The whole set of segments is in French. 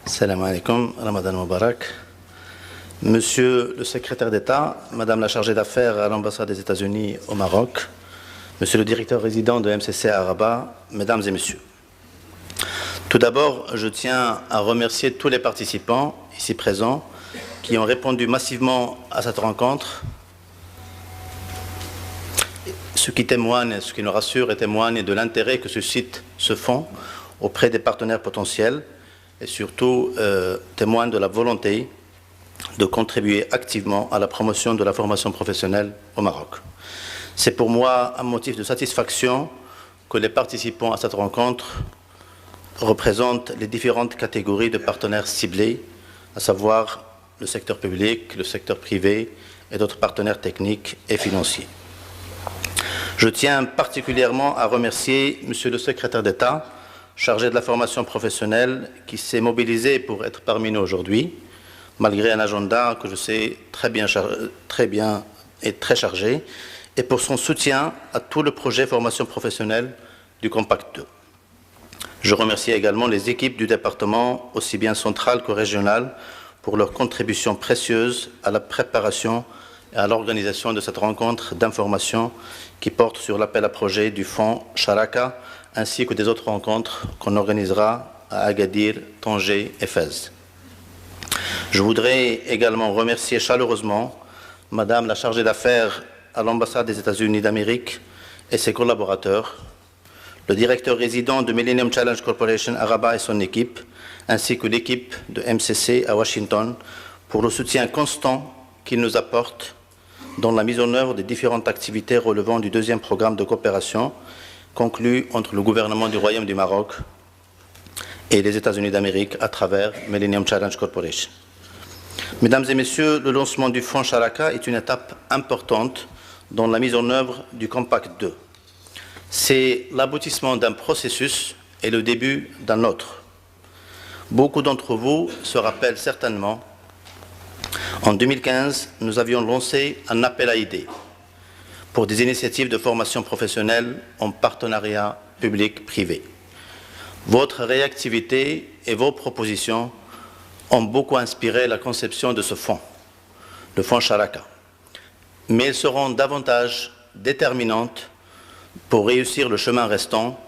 Salam alaikum, Ramadan Mubarak. Monsieur le secrétaire d'État, Madame la chargée d'affaires à l'ambassade des États-Unis au Maroc, Monsieur le directeur résident de MCC à Rabat, Mesdames et Messieurs. Tout d'abord, je tiens à remercier tous les participants ici présents qui ont répondu massivement à cette rencontre, ce qui nous rassure et témoigne de l'intérêt que suscite ce fonds auprès des partenaires potentiels et surtout témoigne de la volonté de contribuer activement à la promotion de la formation professionnelle au Maroc. C'est pour moi un motif de satisfaction que les participants à cette rencontre représentent les différentes catégories de partenaires ciblés, à savoir le secteur public, le secteur privé et d'autres partenaires techniques et financiers. Je tiens particulièrement à remercier Monsieur le secrétaire d'État, chargé de la formation professionnelle, qui s'est mobilisé pour être parmi nous aujourd'hui, malgré un agenda que je sais très bien et très chargé, et pour son soutien à tout le projet formation professionnelle du Compact 2. Je remercie également les équipes du département, aussi bien central que régional, pour leur contribution précieuse à la préparation et à l'organisation de cette rencontre d'information qui porte sur l'appel à projet du fonds Sharaka, ainsi que des autres rencontres qu'on organisera à Agadir, Tanger et Fès. Je voudrais également remercier chaleureusement Madame la chargée d'affaires à l'ambassade des États-Unis d'Amérique et ses collaborateurs, le directeur résident de Millennium Challenge Corporation à Rabat et son équipe, ainsi que l'équipe de MCC à Washington, pour le soutien constant qu'ils nous apportent dans la mise en œuvre des différentes activités relevant du deuxième programme de coopération conclu entre le gouvernement du Royaume du Maroc et les États-Unis d'Amérique à travers Millennium Challenge Corporation. Mesdames et Messieurs, le lancement du fonds Sharaka est une étape importante dans la mise en œuvre du Compact 2. C'est l'aboutissement d'un processus et le début d'un autre. Beaucoup d'entre vous se rappellent certainement, en 2015, nous avions lancé un appel à idées pour des initiatives de formation professionnelle en partenariat public-privé. Votre réactivité et vos propositions ont beaucoup inspiré la conception de ce fonds, le fonds Sharaka. Mais elles seront davantage déterminantes pour réussir le chemin restant,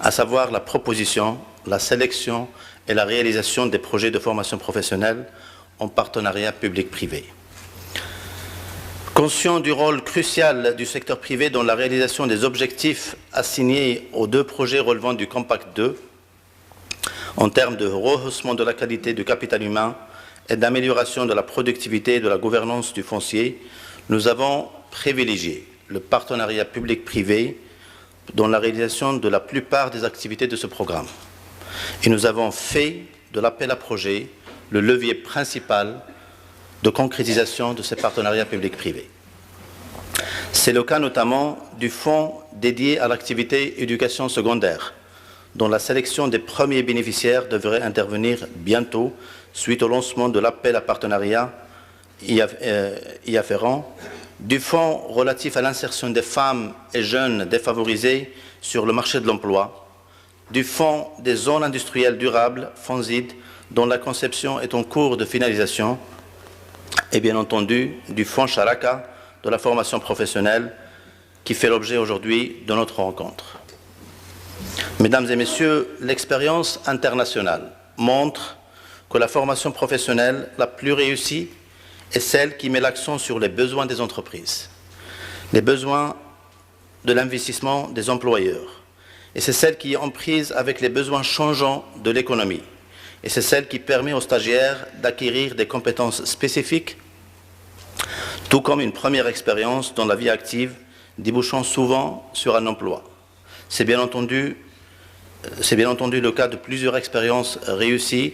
à savoir la proposition, la sélection et la réalisation des projets de formation professionnelle en partenariat public-privé. Conscient du rôle crucial du secteur privé dans la réalisation des objectifs assignés aux deux projets relevant du Compact 2, en termes de rehaussement de la qualité du capital humain et d'amélioration de la productivité et de la gouvernance du foncier, nous avons privilégié le partenariat public-privé dans la réalisation de la plupart des activités de ce programme. Et nous avons fait de l'appel à projet le levier principal de concrétisation de ces partenariats publics-privés. C'est le cas notamment du fonds dédié à l'activité éducation secondaire, dont la sélection des premiers bénéficiaires devrait intervenir bientôt suite au lancement de l'appel à partenariat y afférent, du fonds relatif à l'insertion des femmes et jeunes défavorisés sur le marché de l'emploi, du fonds des zones industrielles durables, FONZID, dont la conception est en cours de finalisation, et bien entendu du fonds Sharaka de la formation professionnelle qui fait l'objet aujourd'hui de notre rencontre. Mesdames et Messieurs, l'expérience internationale montre que la formation professionnelle la plus réussie est celle qui met l'accent sur les besoins des entreprises, les besoins de l'investissement des employeurs, et c'est celle qui est en prise avec les besoins changeants de l'économie. Et c'est celle qui permet aux stagiaires d'acquérir des compétences spécifiques, tout comme une première expérience dans la vie active, débouchant souvent sur un emploi. C'est bien entendu le cas de plusieurs expériences réussies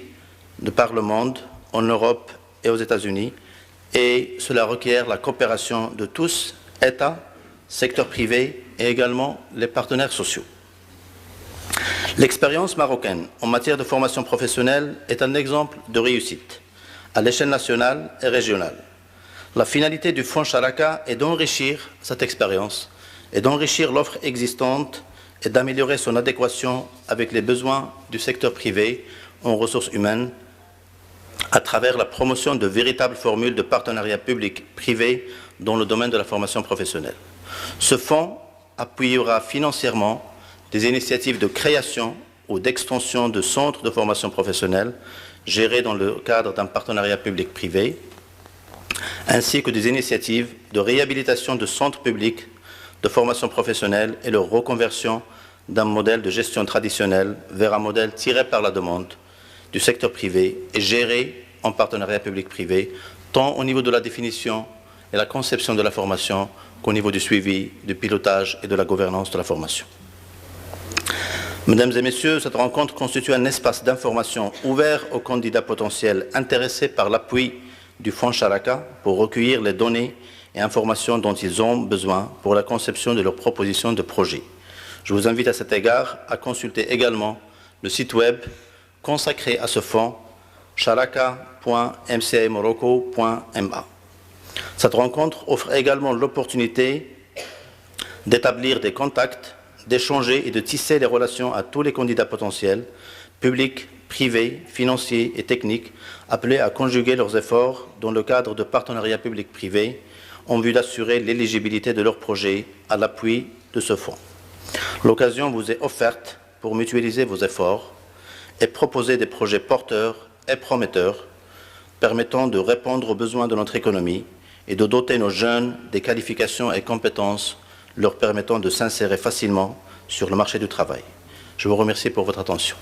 de par le monde, en Europe et aux États-Unis, et cela requiert la coopération de tous, État, secteur privé et également les partenaires sociaux. L'expérience marocaine en matière de formation professionnelle est un exemple de réussite à l'échelle nationale et régionale. La finalité du fonds Sharaka est d'enrichir cette expérience et d'enrichir l'offre existante et d'améliorer son adéquation avec les besoins du secteur privé en ressources humaines à travers la promotion de véritables formules de partenariat public-privé dans le domaine de la formation professionnelle. Ce fonds appuiera financièrement des initiatives de création ou d'extension de centres de formation professionnelle gérés dans le cadre d'un partenariat public-privé, ainsi que des initiatives de réhabilitation de centres publics de formation professionnelle et leur reconversion d'un modèle de gestion traditionnel vers un modèle tiré par la demande du secteur privé et géré en partenariat public-privé, tant au niveau de la définition et la conception de la formation qu'au niveau du suivi, du pilotage et de la gouvernance de la formation. Mesdames et Messieurs, cette rencontre constitue un espace d'information ouvert aux candidats potentiels intéressés par l'appui du Fonds Sharaka pour recueillir les données et informations dont ils ont besoin pour la conception de leurs propositions de projet. Je vous invite à cet égard à consulter également le site web consacré à ce fonds, sharaka.mcamorocco.ma. Cette rencontre offre également l'opportunité d'établir des contacts, d'échanger et de tisser les relations à tous les candidats potentiels, publics, privés, financiers et techniques, appelés à conjuguer leurs efforts dans le cadre de partenariats publics-privés en vue d'assurer l'éligibilité de leurs projets à l'appui de ce fonds. L'occasion vous est offerte pour mutualiser vos efforts et proposer des projets porteurs et prometteurs permettant de répondre aux besoins de notre économie et de doter nos jeunes des qualifications et compétences leur permettant de s'insérer facilement sur le marché du travail. Je vous remercie pour votre attention.